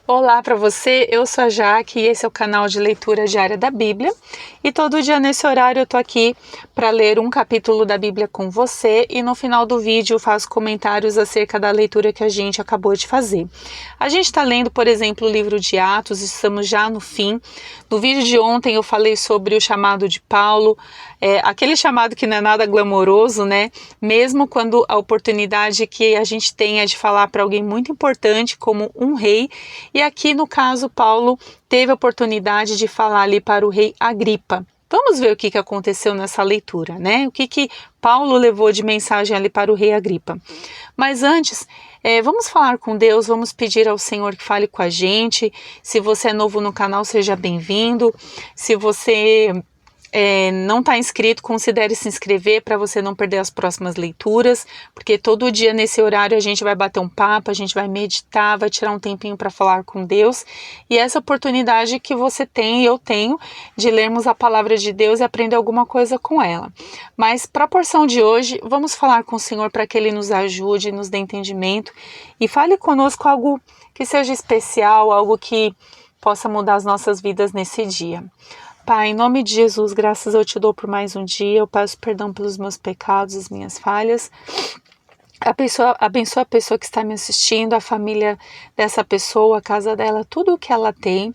Olá para você, eu sou a Jaque e esse é o canal de leitura diária da Bíblia. E todo dia nesse horário eu tô aqui para ler um capítulo da Bíblia com você e no final do vídeo eu faço comentários acerca da leitura que a gente acabou de fazer. A gente está lendo, por exemplo, o livro de Atos, estamos já no fim. No vídeo de ontem eu falei sobre o chamado de Paulo, aquele chamado que não é nada glamouroso, né? Mesmo quando a oportunidade que a gente tem é de falar para alguém muito importante, como um rei. E aqui, no caso, Paulo teve a oportunidade de falar ali para o rei Agripa. Vamos ver o que aconteceu nessa leitura, né? O que Paulo levou de mensagem ali para o rei Agripa. Mas antes, vamos falar com Deus, vamos pedir ao Senhor que fale com a gente. Se você é novo no canal, seja bem-vindo. Se você não está inscrito, considere se inscrever para você não perder as próximas leituras, porque todo dia nesse horário a gente vai bater um papo, a gente vai meditar, vai tirar um tempinho para falar com Deus, e essa oportunidade que você tem e eu tenho de lermos a palavra de Deus e aprender alguma coisa com ela. Mas para a porção de hoje, vamos falar com o Senhor para que Ele nos ajude, nos dê entendimento e fale conosco algo que seja especial, algo que possa mudar as nossas vidas nesse dia. Pai, em nome de Jesus, graças eu te dou por mais um dia, eu peço perdão pelos meus pecados, as minhas falhas. Abençoa a pessoa que está me assistindo, a família dessa pessoa, a casa dela, tudo o que ela tem.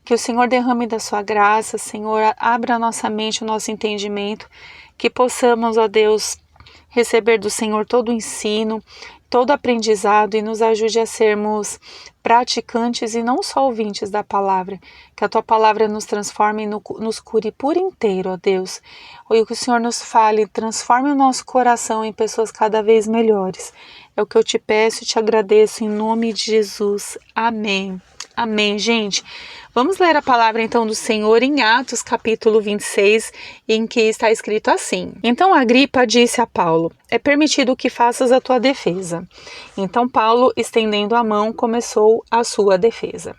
Que o Senhor derrame da sua graça, Senhor, abra a nossa mente, o nosso entendimento, que possamos, ó Deus, receber do Senhor todo o ensino, todo aprendizado e nos ajude a sermos praticantes e não só ouvintes da palavra, que a tua palavra nos transforme e nos cure por inteiro, ó Deus, e que o Senhor nos fale, transforme o nosso coração em pessoas cada vez melhores. É o que eu te peço e te agradeço em nome de Jesus. Amém. Amém, gente. Vamos ler a palavra então do Senhor em Atos capítulo 26, em que está escrito assim: Então Agripa disse a Paulo: É permitido que faças a tua defesa. Então Paulo, estendendo a mão, começou a sua defesa.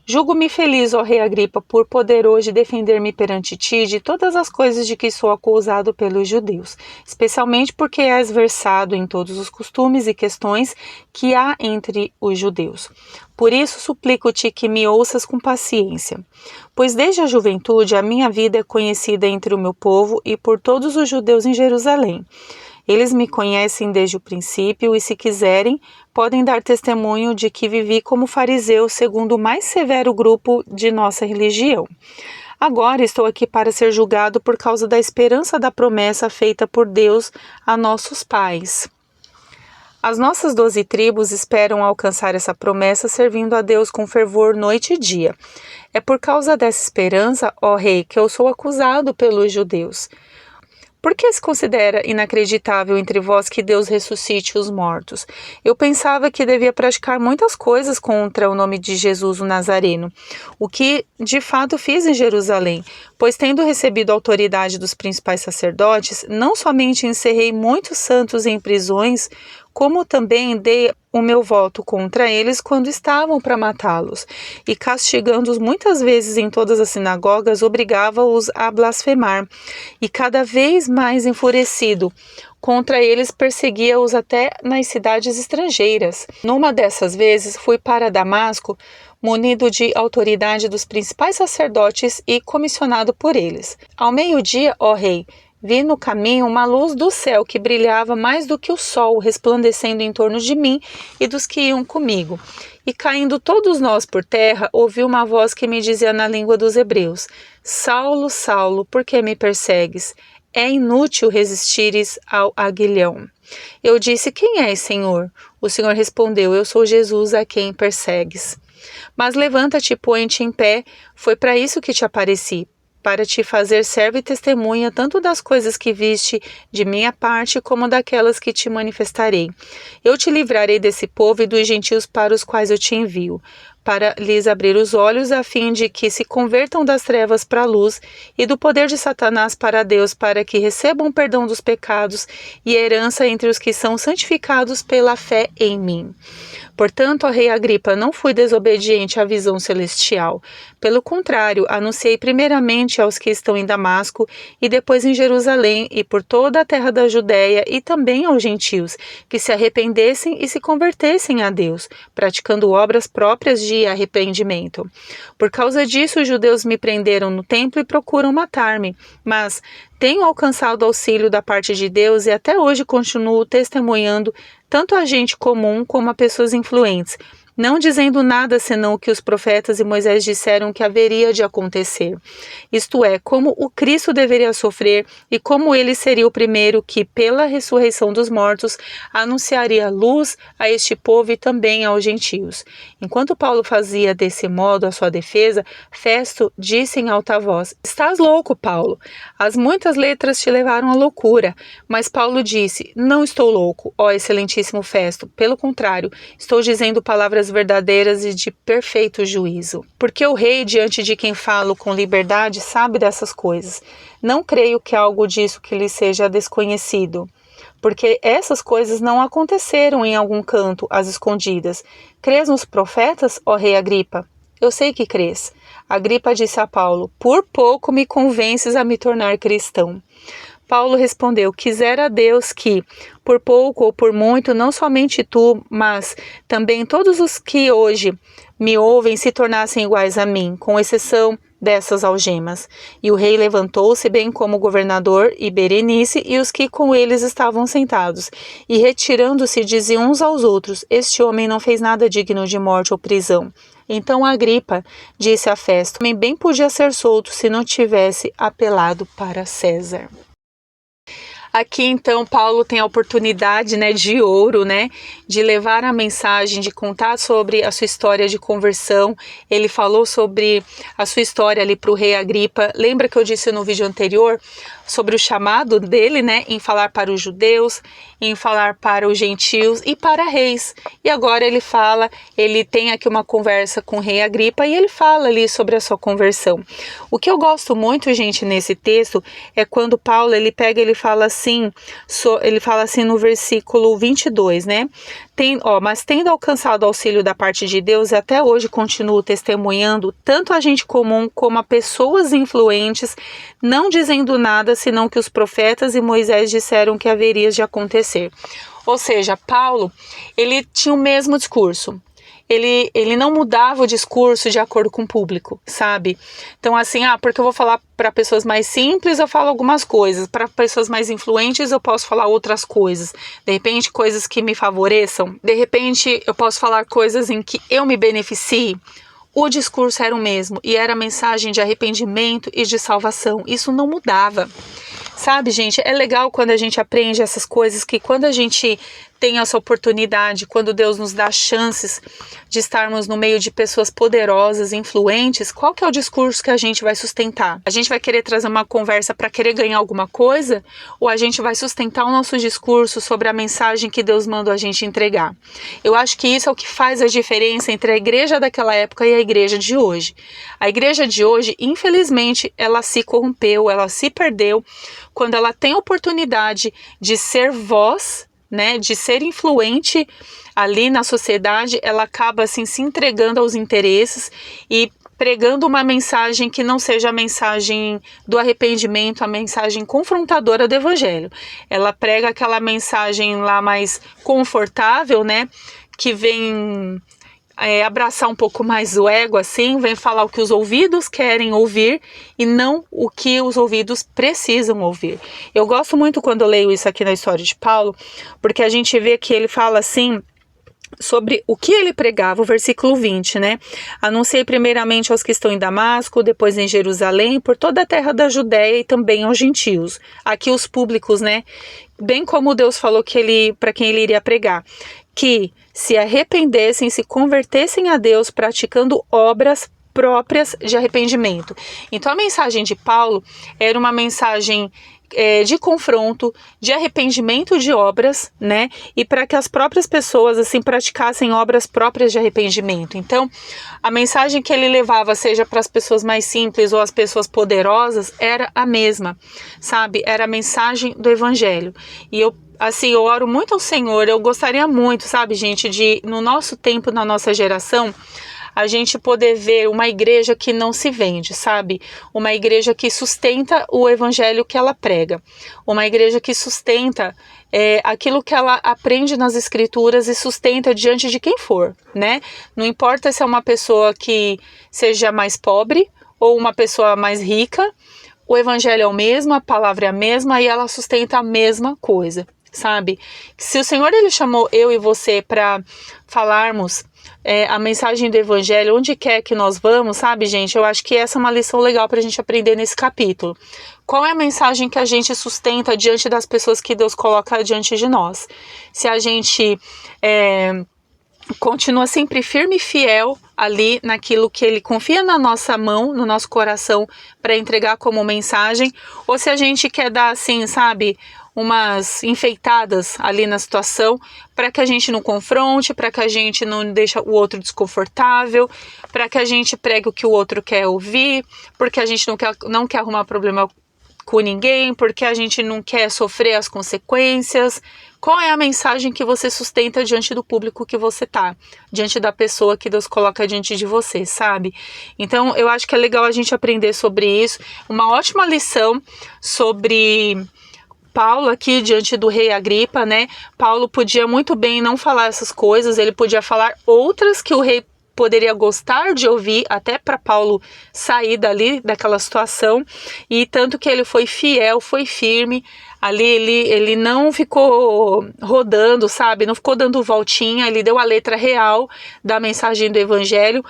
Julgo-me feliz, ó rei Agripa, por poder hoje defender-me perante ti de todas as coisas de que sou acusado pelos judeus, especialmente porque és versado em todos os costumes e questões que há entre os judeus. Por isso suplico-te que me ouças com paciência, pois desde a juventude a minha vida é conhecida entre o meu povo e por todos os judeus em Jerusalém. Eles me conhecem desde o princípio e, se quiserem, podem dar testemunho de que vivi como fariseu segundo o mais severo grupo de nossa religião. Agora estou aqui para ser julgado por causa da esperança da promessa feita por Deus a nossos pais. As nossas 12 tribos esperam alcançar essa promessa servindo a Deus com fervor noite e dia. É por causa dessa esperança, ó rei, que eu sou acusado pelos judeus. Por que se considera inacreditável entre vós que Deus ressuscite os mortos? Eu pensava que devia praticar muitas coisas contra o nome de Jesus o Nazareno, o que de fato fiz em Jerusalém, pois tendo recebido a autoridade dos principais sacerdotes, não somente encerrei muitos santos em prisões, como também dei o meu voto contra eles quando estavam para matá-los, e castigando-os muitas vezes em todas as sinagogas, obrigava-os a blasfemar, e cada vez mais enfurecido contra eles perseguia-os até nas cidades estrangeiras. Numa dessas vezes fui para Damasco, munido de autoridade dos principais sacerdotes e comissionado por eles. Ao meio-dia, ó rei, vi no caminho uma luz do céu que brilhava mais do que o sol, resplandecendo em torno de mim e dos que iam comigo. E caindo todos nós por terra, ouvi uma voz que me dizia na língua dos hebreus: Saulo, Saulo, por que me persegues? É inútil resistires ao aguilhão. Eu disse: Quem és, Senhor? O Senhor respondeu: Eu sou Jesus a quem persegues. Mas levanta-te e põe-te em pé, foi para isso que te apareci, para te fazer servo e testemunha tanto das coisas que viste de minha parte, como daquelas que te manifestarei. Eu te livrarei desse povo e dos gentios para os quais eu te envio, para lhes abrir os olhos, a fim de que se convertam das trevas para a luz e do poder de Satanás para Deus, para que recebam perdão dos pecados e herança entre os que são santificados pela fé em mim. Portanto, ó rei Agripa, não fui desobediente à visão celestial. Pelo contrário, anunciei primeiramente aos que estão em Damasco e depois em Jerusalém e por toda a terra da Judéia e também aos gentios, que se arrependessem e se convertessem a Deus, praticando obras próprias de arrependimento. Por causa disso, os judeus me prenderam no templo e procuram matar-me, mas tenho alcançado auxílio da parte de Deus e até hoje continuo testemunhando tanto a gente comum como a pessoas influentes, não dizendo nada senão o que os profetas e Moisés disseram que haveria de acontecer. Isto é, como o Cristo deveria sofrer e como ele seria o primeiro que, pela ressurreição dos mortos, anunciaria luz a este povo e também aos gentios. Enquanto Paulo fazia desse modo a sua defesa, Festo disse em alta voz: Estás louco, Paulo? As muitas letras te levaram à loucura. Mas Paulo disse: Não estou louco, ó excelentíssimo Festo. Pelo contrário, estou dizendo palavras verdadeiras e de perfeito juízo. Porque o rei, diante de quem falo com liberdade, sabe dessas coisas. Não creio que algo disso que lhe seja desconhecido, porque essas coisas não aconteceram em algum canto, às escondidas. Crês nos profetas, ó rei Agripa? Eu sei que crês. Agripa disse a Paulo: Por pouco me convences a me tornar cristão. Paulo respondeu: Quisera Deus que, por pouco ou por muito, não somente tu, mas também todos os que hoje me ouvem se tornassem iguais a mim, com exceção dessas algemas. E o rei levantou-se, bem como o governador e Berenice e os que com eles estavam sentados, e retirando-se diziam uns aos outros: Este homem não fez nada digno de morte ou prisão. Então Agripa disse a Festo: Também bem podia ser solto se não tivesse apelado para César. Aqui, então, Paulo tem a oportunidade, de ouro, de levar a mensagem, de contar sobre a sua história de conversão. Ele falou sobre a sua história ali para o rei Agripa. Lembra que eu disse no vídeo anterior sobre o chamado dele, em falar para os judeus, em falar para os gentios e para reis. E agora ele tem aqui uma conversa com o rei Agripa e ele fala ali sobre a sua conversão. O que eu gosto muito, gente, nesse texto é quando Paulo, ele fala assim no versículo 22, mas tendo alcançado auxílio da parte de Deus, até hoje continuo testemunhando tanto a gente comum como a pessoas influentes, não dizendo nada senão que os profetas e Moisés disseram que haveria de acontecer. Ou seja, Paulo, ele tinha o mesmo discurso. Ele não mudava o discurso de acordo com o público, sabe? Então, assim, porque eu vou falar para pessoas mais simples, eu falo algumas coisas. Para pessoas mais influentes, eu posso falar outras coisas. De repente, coisas que me favoreçam. De repente, eu posso falar coisas em que eu me beneficie. O discurso era o mesmo e era a mensagem de arrependimento e de salvação. Isso não mudava. Sabe, gente, é legal quando a gente aprende essas coisas, que quando a gente tem essa oportunidade, quando Deus nos dá chances de estarmos no meio de pessoas poderosas, influentes, qual que é o discurso que a gente vai sustentar? A gente vai querer trazer uma conversa para querer ganhar alguma coisa? Ou a gente vai sustentar o nosso discurso sobre a mensagem que Deus mandou a gente entregar? Eu acho que isso é o que faz a diferença entre a igreja daquela época e a igreja de hoje. A igreja de hoje, infelizmente, ela se corrompeu, ela se perdeu, quando ela tem a oportunidade de ser voz, de ser influente ali na sociedade, ela acaba assim se entregando aos interesses e pregando uma mensagem que não seja a mensagem do arrependimento, a mensagem confrontadora do evangelho. Ela prega aquela mensagem lá mais confortável, que vem abraçar um pouco mais o ego, assim, vem falar o que os ouvidos querem ouvir e não o que os ouvidos precisam ouvir. Eu gosto muito quando eu leio isso aqui na história de Paulo, porque a gente vê que ele fala assim sobre o que ele pregava, o versículo 20, Anunciei primeiramente aos que estão em Damasco, depois em Jerusalém, por toda a terra da Judéia e também aos gentios. Aqui os públicos, bem como Deus falou que para quem ele iria pregar, que se arrependessem, se convertessem a Deus praticando obras próprias de arrependimento. Então a mensagem de Paulo era uma mensagem de confronto, de arrependimento de obras, e para que as próprias pessoas assim praticassem obras próprias de arrependimento. Então, a mensagem que ele levava, seja para as pessoas mais simples ou as pessoas poderosas, era a mesma, sabe? Era a mensagem do evangelho. E assim, eu oro muito ao Senhor, eu gostaria muito, sabe, gente, de, no nosso tempo, na nossa geração, a gente poder ver uma igreja que não se vende, sabe? Uma igreja que sustenta o evangelho que ela prega. Uma igreja que sustenta aquilo que ela aprende nas escrituras e sustenta diante de quem for, né? Não importa se é uma pessoa que seja mais pobre ou uma pessoa mais rica, o evangelho é o mesmo, a palavra é a mesma e ela sustenta a mesma coisa, sabe? Se o Senhor ele chamou eu e você para falarmos a mensagem do evangelho onde quer que nós vamos, sabe, gente? Eu acho que essa é uma lição legal para a gente aprender nesse capítulo. Qual é a mensagem que a gente sustenta diante das pessoas que Deus coloca diante de nós? Se a gente continua sempre firme e fiel ali naquilo que ele confia na nossa mão, no nosso coração, para entregar como mensagem, ou se a gente quer dar assim, sabe, umas enfeitadas ali na situação, para que a gente não confronte, para que a gente não deixe o outro desconfortável, para que a gente pregue o que o outro quer ouvir, porque a gente não quer arrumar problema com ninguém, porque a gente não quer sofrer as consequências. Qual é a mensagem que você sustenta diante do público que você tá, diante da pessoa que Deus coloca diante de você, sabe? Então, eu acho que é legal a gente aprender sobre isso. Uma ótima lição sobre Paulo aqui diante do rei Agripa, né? Paulo podia muito bem não falar essas coisas, ele podia falar outras que o rei poderia gostar de ouvir, até para Paulo sair dali, daquela situação, e tanto que ele foi fiel, foi firme, ali ele não ficou rodando, sabe, não ficou dando voltinha, ele deu a letra real da mensagem do evangelho,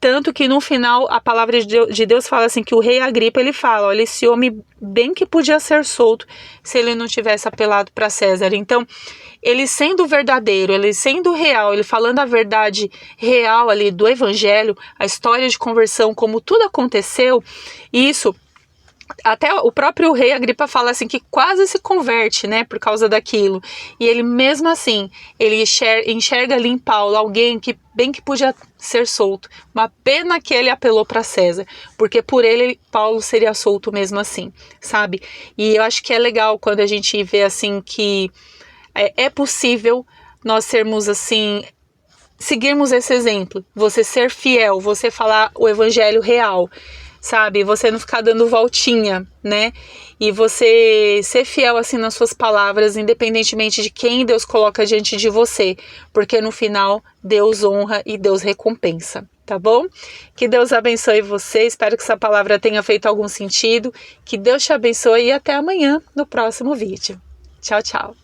tanto que no final a palavra de Deus fala assim, que o rei Agripa, ele fala, olha, esse homem bem que podia ser solto se ele não tivesse apelado para César. Então, ele sendo verdadeiro, ele sendo real, ele falando a verdade real ali do evangelho, a história de conversão, como tudo aconteceu, isso... Até o próprio rei Agripa fala assim que quase se converte, né, por causa daquilo. E ele mesmo assim, ele enxerga ali em Paulo alguém que bem que podia ser solto. Uma pena que ele apelou para César, porque por ele Paulo seria solto mesmo assim, sabe? E eu acho que é legal quando a gente vê assim que é possível nós sermos assim, seguirmos esse exemplo. Você ser fiel, você falar o evangelho real, sabe, você não ficar dando voltinha, né, e você ser fiel assim nas suas palavras, independentemente de quem Deus coloca diante de você, porque no final Deus honra e Deus recompensa, tá bom? Que Deus abençoe você, espero que essa palavra tenha feito algum sentido, que Deus te abençoe e até amanhã no próximo vídeo. Tchau, tchau.